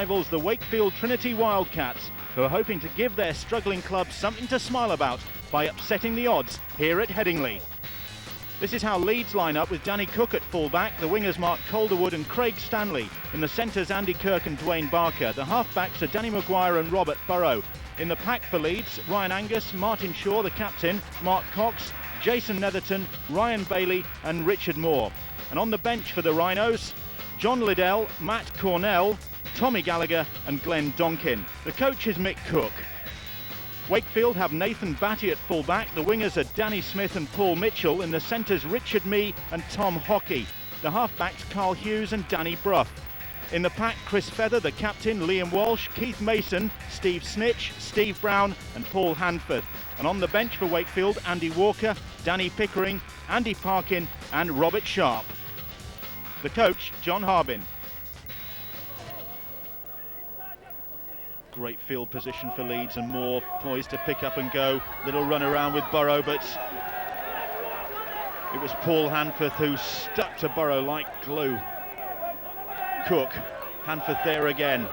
Rivals the Wakefield Trinity Wildcats, who are hoping to give their struggling club something to smile about by upsetting the odds here at Headingley. This is how Leeds line up, with Danny Cook at full-back, the wingers Mark Calderwood and Craig Stanley. In the centres, Andy Kirk and Dwayne Barker. The half-backs are Danny Maguire and Robert Burrow. In the pack for Leeds, Ryan Angus, Martin Shaw, the captain, Mark Cox, Jason Netherton, Ryan Bailey and Richard Moore. And on the bench for the Rhinos, John Liddell, Matt Cornell, Tommy Gallagher and Glenn Donkin. The coach is Mick Cook. Wakefield have Nathan Batty at full-back. The wingers are Danny Smith and Paul Mitchell. In the centres, Richard Mee and Tom Hockey. The half-backs, Carl Hughes and Danny Brough. In the pack, Chris Feather, the captain, Liam Walsh, Keith Mason, Steve Snitch, Steve Brown and Paul Hanford. And on the bench for Wakefield, Andy Walker, Danny Pickering, Andy Parkin and Robert Sharp. The coach, John Harbin. Great field position for Leeds, and Moore poised to pick up and go. Little run around with Burrow, but it was Paul Hanford who stuck to Burrow like glue. Cook, Hanford there again.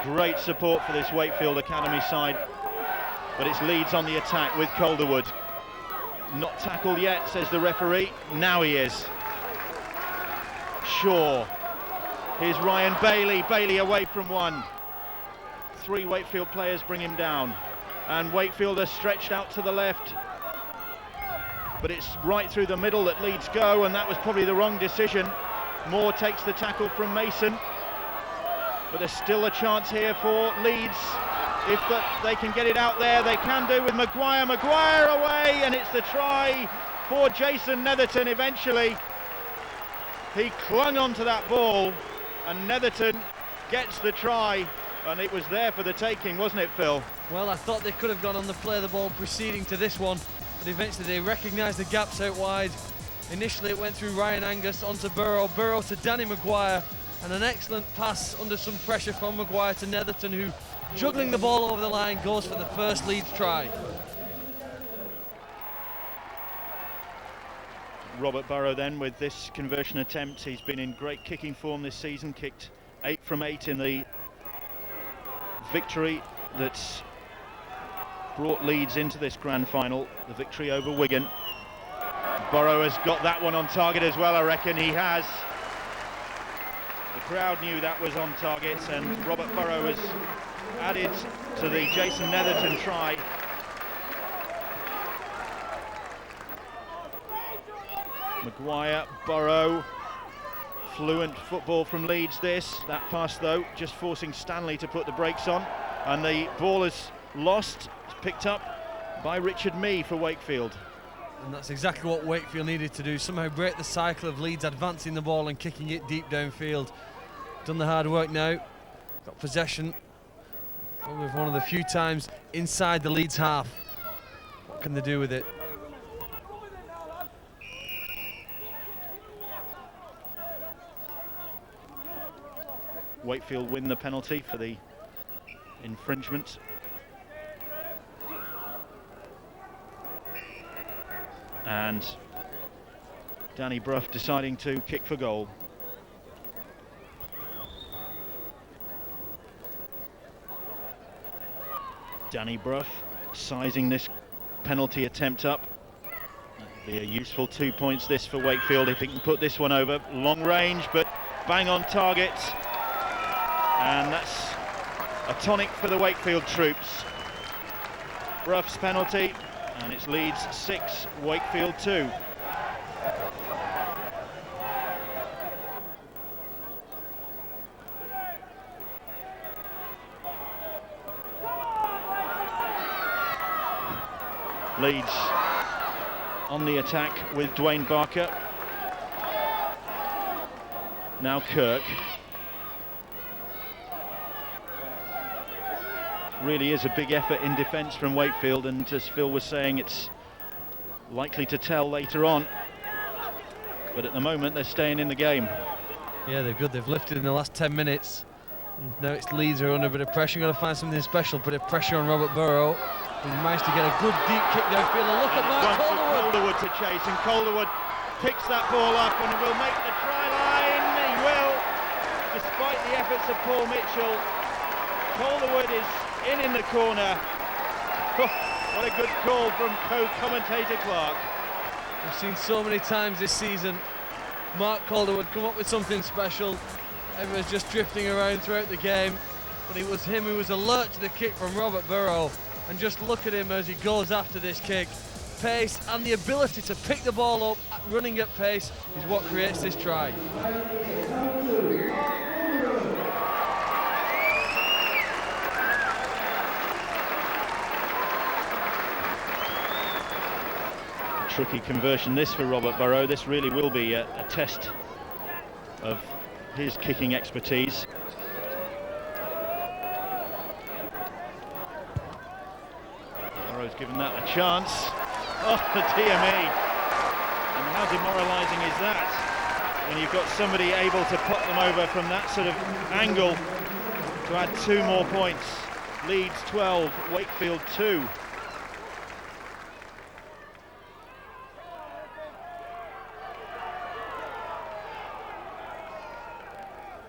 Great support for this Wakefield Academy side, but it's Leeds on the attack with Calderwood. Not tackled yet, says the referee. Now he is. Shaw. Here's Ryan Bailey. Bailey away from one. Three Wakefield players bring him down. And Wakefield are stretched out to the left. But it's right through the middle that Leeds go, and that was probably the wrong decision. Moore takes the tackle from Mason. But there's still a chance here for Leeds. If they can get it out there, they can do with Maguire. Maguire away, and it's the try for Jason Netherton eventually. He clung onto that ball, and Netherton gets the try, and it was there for the taking, wasn't it, Phil? Well, I thought they could have gone on the play of the ball preceding to this one, but eventually they recognised the gaps out wide. Initially it went through Ryan Angus onto Burrow, Burrow to Danny Maguire, and an excellent pass under some pressure from Maguire to Netherton, who, juggling the ball over the line, goes for the first Leeds try. Robert Burrow then with this conversion attempt. He's been in great kicking form this season, kicked 8 from 8 in the victory that's brought Leeds into this grand final, the victory over Wigan. Burrow has got that one on target as well, I reckon he has. The crowd knew that was on target, and Robert Burrow has added to the Jason Netherton try. Maguire, Burrow, fluent football from Leeds this. That pass though, just forcing Stanley to put the brakes on, and the ball is lost. It's picked up by Richard Mee for Wakefield. And that's exactly what Wakefield needed to do, somehow break the cycle of Leeds advancing the ball and kicking it deep downfield. Done the hard work now, got possession, probably one of the few times inside the Leeds half. What can they do with it? Wakefield win the penalty for the infringement. And Danny Brough deciding to kick for goal. Danny Brough sizing this penalty attempt up. That'll be a useful 2 points this for Wakefield if he can put this one over. Long range, but bang on target. And that's a tonic for the Wakefield troops. Brough's penalty, and it's Leeds 6, Wakefield 2. Leeds on the attack with Dwayne Barker. Now Kirk. Really is a big effort in defence from Wakefield, and as Phil was saying, it's likely to tell later on, but at the moment they're staying in the game. Yeah, they're good. They've lifted in the last 10 minutes. And now it's Leeds are under a bit of pressure. Got to find something special. Bit of pressure on Robert Burrow. He managed to get a good deep kick downfield. And look at Mark Calderwood. Calderwood to chase, and Calderwood picks that ball up and will make the try line. He will. despite the efforts of Paul Mitchell. Calderwood is in the corner. What a good call from co-commentator Clark. We've seen so many times this season Mark Calderwood come up with something special. Everyone's just drifting around throughout the game, but it was him who was alert to the kick from Robert Burrow, and just look at him as he goes after this kick. Pace and the ability to pick the ball up running at pace is what creates this try. Tricky conversion this for Robert Burrow. This really will be a test of his kicking expertise. Burrow's given that a chance. Oh, the DME. And how demoralising is that when you've got somebody able to put them over from that sort of angle to add 2 more points. Leeds 12, Wakefield 2.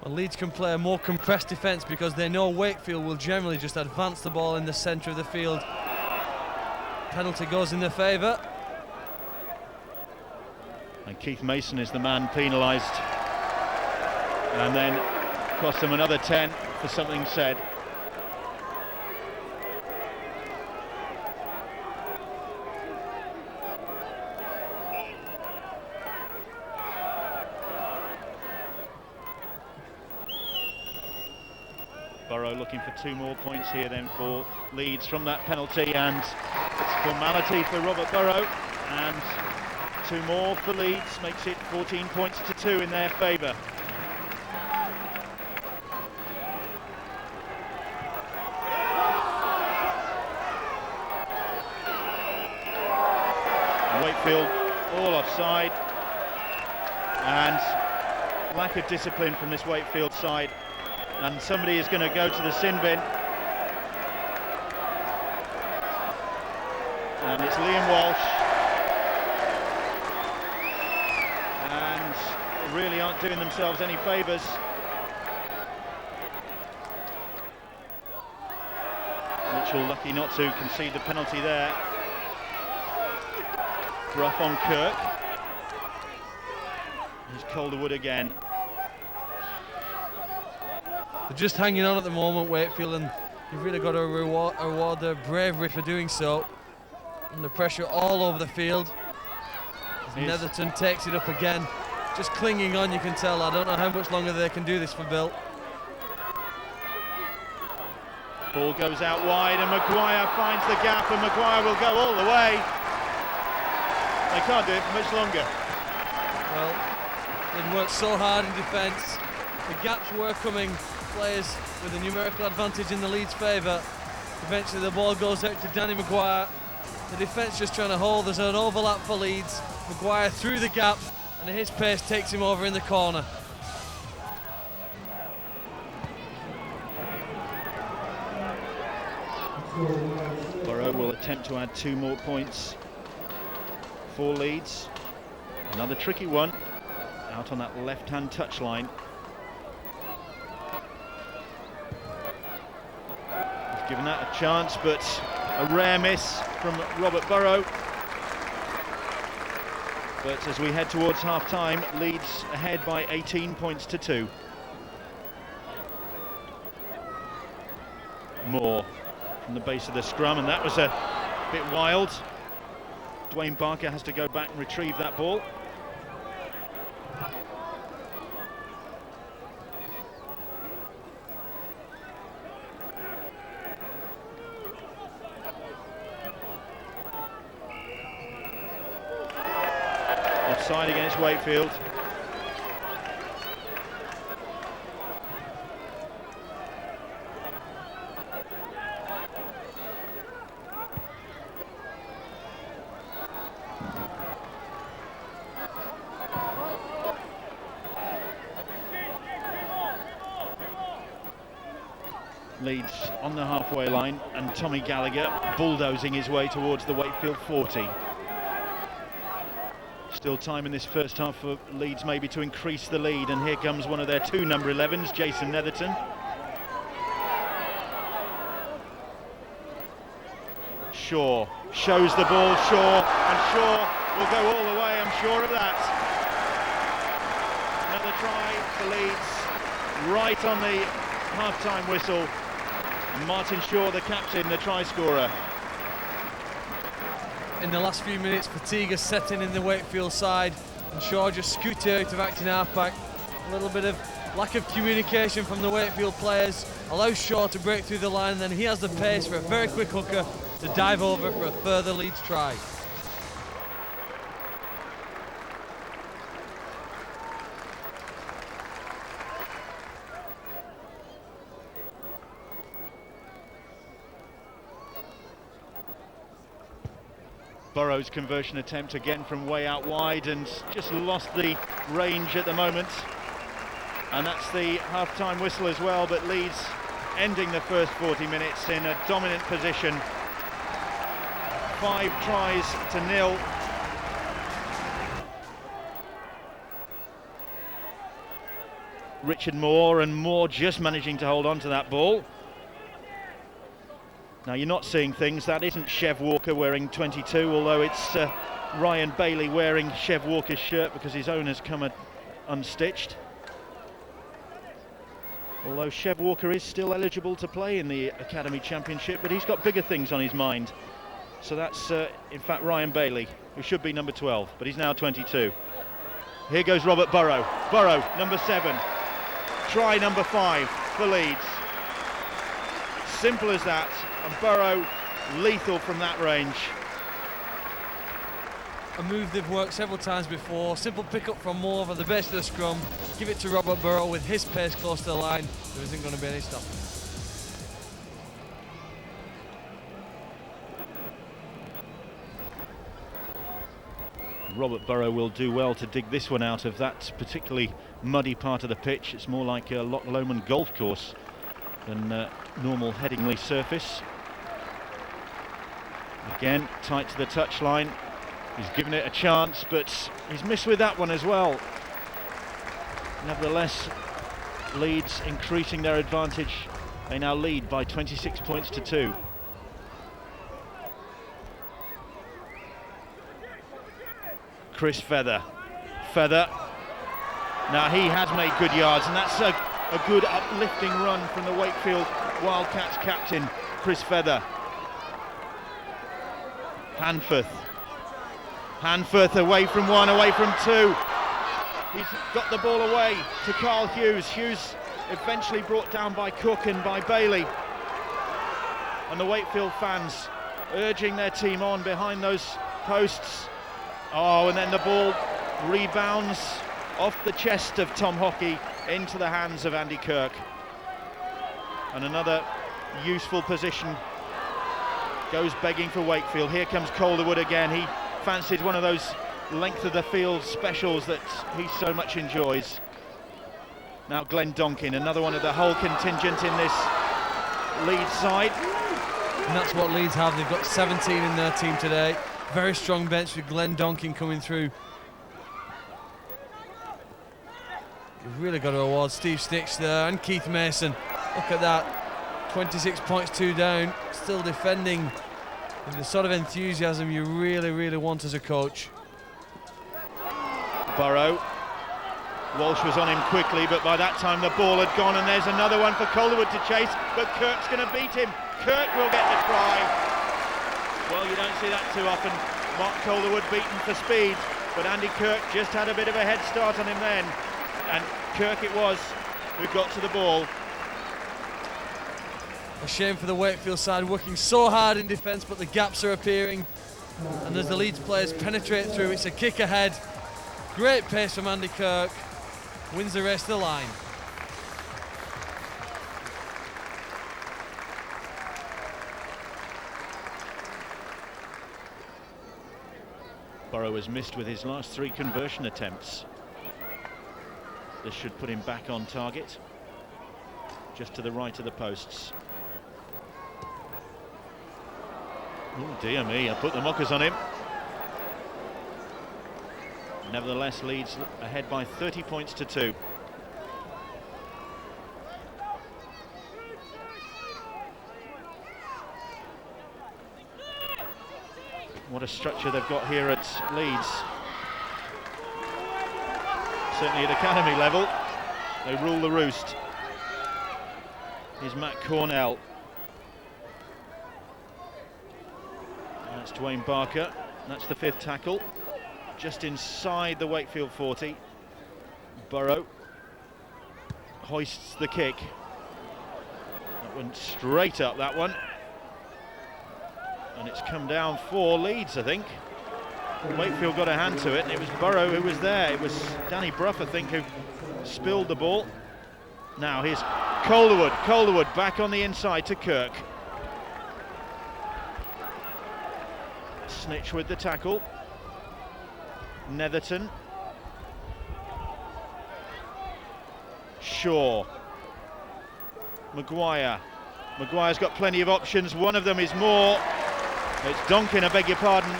Well, Leeds can play a more compressed defence because they know Wakefield will generally just advance the ball in the centre of the field. Penalty goes in their favour. And Keith Mason is the man penalised. And then cost them another 10 for something said. Burrow looking for 2 more points here then for Leeds from that penalty, and it's formality for Robert Burrow, and 2 more for Leeds makes it 14 points to 2 in their favour. Wakefield all offside, and lack of discipline from this Wakefield side. And somebody is going to go to the sin bin. And it's Liam Walsh. And they really aren't doing themselves any favours. Mitchell lucky not to concede the penalty there. Rough on Kirk. Here's Calderwood again. They're just hanging on at the moment, Wakefield, and you've really got to reward their bravery for doing so. Under pressure all over the field. Netherton takes it up again, just clinging on, you can tell. I don't know how much longer they can do this for Bill. Ball goes out wide and Maguire finds the gap, and Maguire will go all the way. They can't do it for much longer. Well, they've worked so hard in defence. The gaps were coming. Players with a numerical advantage in the Leeds' favour. Eventually the ball goes out to Danny Maguire. The defence just trying to hold. There's an overlap for Leeds. Maguire through the gap, and his pace takes him over in the corner. Burrow will attempt to add 2 more points for Leeds. Another tricky one out on that left-hand touchline. Given that a chance, but a rare miss from Robert Burrow. But as we head towards half-time, Leeds ahead by 18 points to 2. Moore from the base of the scrum, and that was a bit wild. Dwayne Barker has to go back and retrieve that ball. Offside against Wakefield. Leeds on the halfway line, and Tommy Gallagher bulldozing his way towards the Wakefield 40. Still time in this first half for Leeds maybe to increase the lead, and here comes one of their two number 11s, Jason Netherton. Shaw shows the ball, and Shaw will go all the way, I'm sure of that. Another try for Leeds, right on the half-time whistle. And Martin Shaw, the captain, the try scorer. In the last few minutes, fatigue is setting in the Wakefield side, and Shaw just scooted out of acting halfback. A little bit of lack of communication from the Wakefield players allows Shaw to break through the line, and then he has the pace for a very quick hooker to dive over for a further Leeds try. Burrow's conversion attempt again from way out wide, and just lost the range at the moment. And that's the half-time whistle as well, but Leeds ending the first 40 minutes in a dominant position. 5 tries to 0. Richard Moore, and Moore just managing to hold on to that ball. Now you're not seeing things, that isn't Chev Walker wearing 22, although it's Ryan Bailey wearing Chev Walker's shirt because his own has come unstitched. Although Chev Walker is still eligible to play in the Academy Championship, but he's got bigger things on his mind. So that's in fact Ryan Bailey, who should be number 12, but he's now 22. Here goes Robert Burrow. Burrow, number 7. Try number 5 for Leeds. Simple as that, and Burrow lethal from that range. A move they've worked several times before. Simple pick up from Moore over the base of the scrum. Give it to Robert Burrow with his pace close to the line. There isn't going to be any stopping. Robert Burrow will do well to dig this one out of that particularly muddy part of the pitch. It's more like a Loch Lomond golf course than normal Headingley surface. Again, tight to the touchline. He's given it a chance, but he's missed with that one as well. Nevertheless, Leeds increasing their advantage. They now lead by 26 points to 2. Chris Feather. Now he has made good yards, and that's a good uplifting run from the Wakefield Wildcats captain, Chris Feather. Hanforth away from 1, away from 2. He's got the ball away to Carl Hughes. Hughes eventually brought down by Cook and by Bailey. And the Wakefield fans urging their team on behind those posts. Oh, and then the ball rebounds off the chest of Tom Hockey into the hands of Andy Kirk. And another useful position goes begging for Wakefield. Here comes Calderwood again. He fancied one of those length of the field specials that he so much enjoys. Now Glenn Donkin, another one of the whole contingent in this Leeds side. And that's what Leeds have. They've got 17 in their team today. Very strong bench with Glenn Donkin coming through. You've really got to award Steve Stitch there and Keith Mason. Look at that. 26 points, 2 down. Still defending with the sort of enthusiasm you really, really want as a coach. Burrow. Walsh was on him quickly, but by that time the ball had gone, and there's another one for Calderwood to chase, but Kirk's going to beat him. Kirk will get the try. Well, you don't see that too often. Mark Calderwood beaten for speed, but Andy Kirk just had a bit of a head start on him then. And Kirk it was who got to the ball. A shame for the Wakefield side, working so hard in defence, but the gaps are appearing. And as the Leeds players penetrate through, it's a kick ahead. Great pace from Andy Kirk. Wins the race to the line. Burrow has missed with his last 3 conversion attempts. This should put him back on target, just to the right of the posts. Oh dear me, I put the mockers on him. Nevertheless, Leeds ahead by 30 points to 2. What a structure they've got here at Leeds. Certainly at academy level, they rule the roost. Here's Matt Cornell. That's Dwayne Barker. That's the 5th tackle. Just inside the Wakefield 40. Burrow hoists the kick. That went straight up, that one. And it's come down for Leeds, I think. Wakefield got a hand to it, and it was Burrow who was there. It was Danny Brough, I think, who spilled the ball. Now here's Calderwood. Calderwood back on the inside to Kirk. Snitch with the tackle. Netherton. Shaw. Maguire. Maguire's got plenty of options. One of them is more. It's Donkin, I beg your pardon.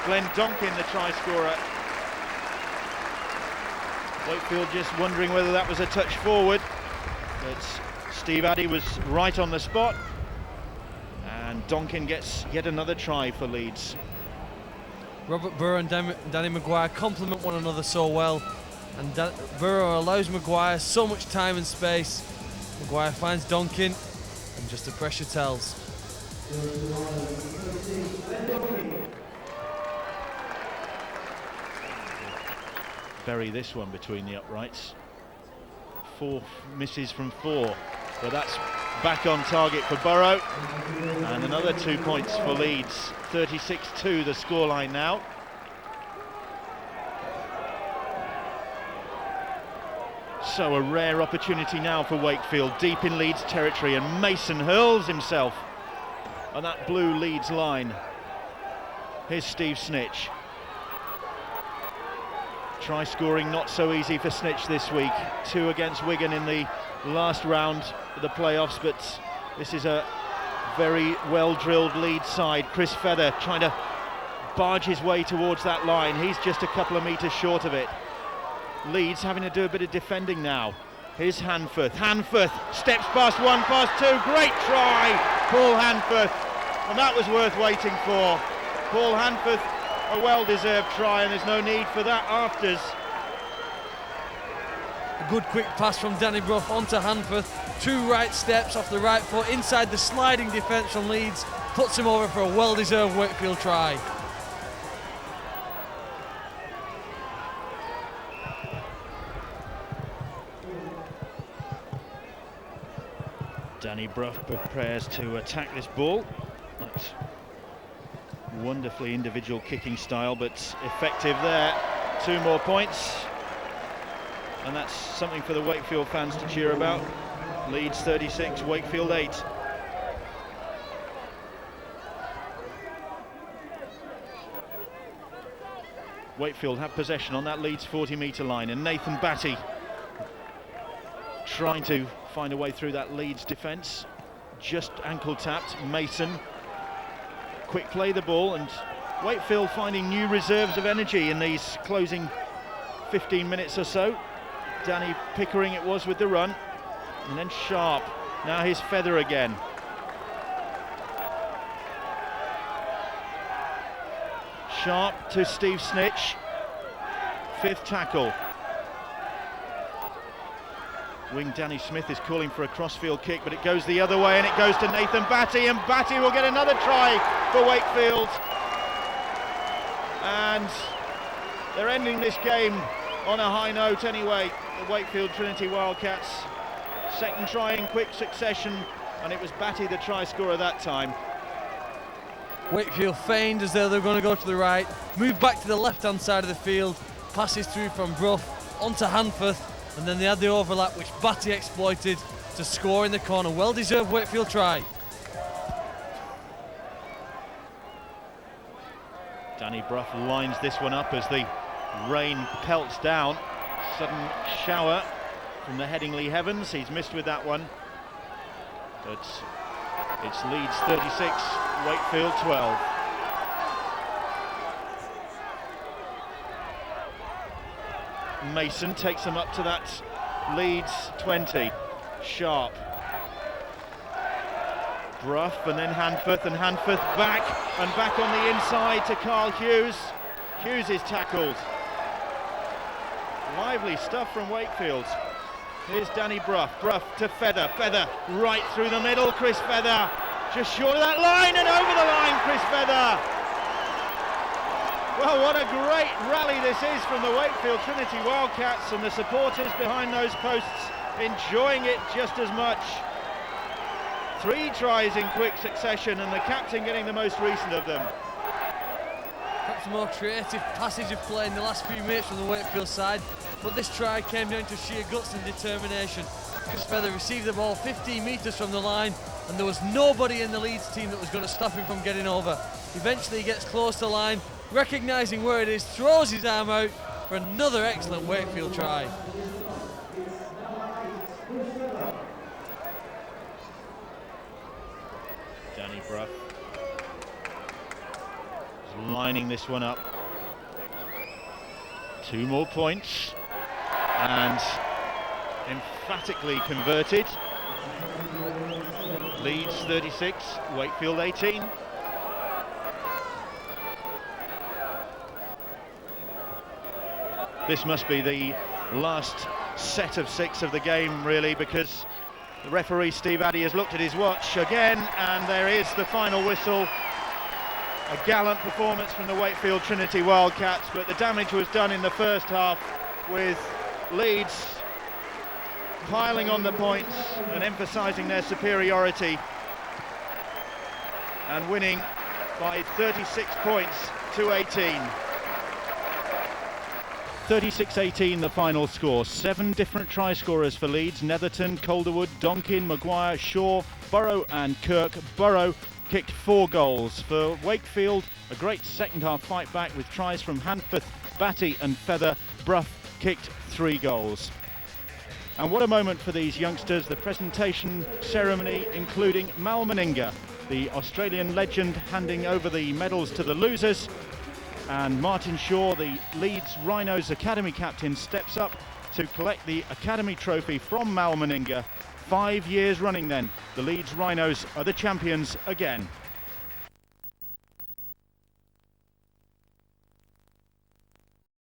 Glenn Donkin, the try scorer. Wakefield just wondering whether that was a touch forward. But Steve Addy was right on the spot. And Donkin gets yet another try for Leeds. Robert Burrow and Danny Maguire complement one another so well. And Burrow allows Maguire so much time and space. Maguire finds Donkin, and just the pressure tells. Bury this one between the uprights. 4 misses from 4, but that's back on target for Burrow. And another 2 points for Leeds. 36-2 the scoreline now. So a rare opportunity now for Wakefield, deep in Leeds territory, and Mason hurls himself on that blue Leeds line. Here's Steve Snitch. Try scoring not so easy for Snitch this week. 2 against Wigan in the last round of the playoffs, but this is a very well-drilled Leeds side. Chris Feather trying to barge his way towards that line. He's just a couple of metres short of it. Leeds having to do a bit of defending now. Here's Hanforth. Hanforth steps past 1, past 2. Great try, Paul Hanforth. And that was worth waiting for. Paul Hanforth, a well-deserved try, and there's no need for that afters. A good quick pass from Danny Brough onto Hanforth. 2 right steps off the right foot inside the sliding defence from Leeds. Puts him over for a well-deserved Wakefield try. Danny Brough prepares to attack this ball. That's wonderfully individual kicking style, but effective there. 2 more points, and that's something for the Wakefield fans to cheer about. Leeds 36, Wakefield 8. Wakefield have possession on that Leeds 40-metre line, and Nathan Batty trying to find a way through that Leeds defence. Just ankle tapped. Mason, quick play the ball, and Wakefield finding new reserves of energy in these closing 15 minutes or so. Danny Pickering it was with the run, and then Sharp. Now here's Feather again. Sharp to Steve Snitch. 5th tackle. Wing Danny Smith is calling for a crossfield kick, but it goes the other way, and it goes to Nathan Batty, and Batty will get another try for Wakefield. And they're ending this game on a high note anyway, the Wakefield Trinity Wildcats. 2nd try in quick succession, and it was Batty the try scorer that time. Wakefield feigned as though they're going to go to the right, moved back to the left-hand side of the field, passes through from Brough onto Hanforth, and then they had the overlap which Batty exploited to score in the corner. Well-deserved Wakefield try. Danny Brough lines this one up as the rain pelts down. Sudden shower from the Headingley heavens. He's missed with that one. But it's Leeds 36, Wakefield 12. Mason takes them up to that Leeds 20. Sharp. Brough and then Hanforth, and Hanforth back on the inside to Carl Hughes. Hughes is tackled. Lively stuff from Wakefield. Here's Danny Brough. Brough to Feather. Feather right through the middle. Chris Feather just short of that line and over the line. Chris Feather. Well, what a great rally this is from the Wakefield Trinity Wildcats, and the supporters behind those posts enjoying it just as much. 3 tries in quick succession, and the captain getting the most recent of them. Perhaps a more creative passage of play in the last few minutes from the Wakefield side, but this try came down to sheer guts and determination. Chris Feather received the ball 15 metres from the line, and there was nobody in the Leeds team that was going to stop him from getting over. Eventually he gets close to the line, recognising where it is, throws his arm out for another excellent Wakefield try. Danny Brough is lining this one up. 2 more points, and emphatically converted. Leeds 36, Wakefield 18. This must be the last set of 6 of the game, really, because the referee Steve Addy has looked at his watch again, and there is the final whistle. A gallant performance from the Wakefield Trinity Wildcats, but the damage was done in the first half, with Leeds piling on the points and emphasising their superiority and winning by 36 points to 18. 36-18 the final score. 7 different try scorers for Leeds: Netherton, Calderwood, Donkin, Maguire, Shaw, Burrow and Kirk. Burrow kicked 4 goals. For Wakefield, a great second half fight back with tries from Hanforth, Batty and Feather. Brough kicked 3 goals. And what a moment for these youngsters. The presentation ceremony including Mal Meninga, the Australian legend, handing over the medals to the losers. And Martin Shaw, the Leeds Rhinos Academy captain, steps up to collect the Academy trophy from Mal Meninga. 5 years running then, the Leeds Rhinos are the champions again.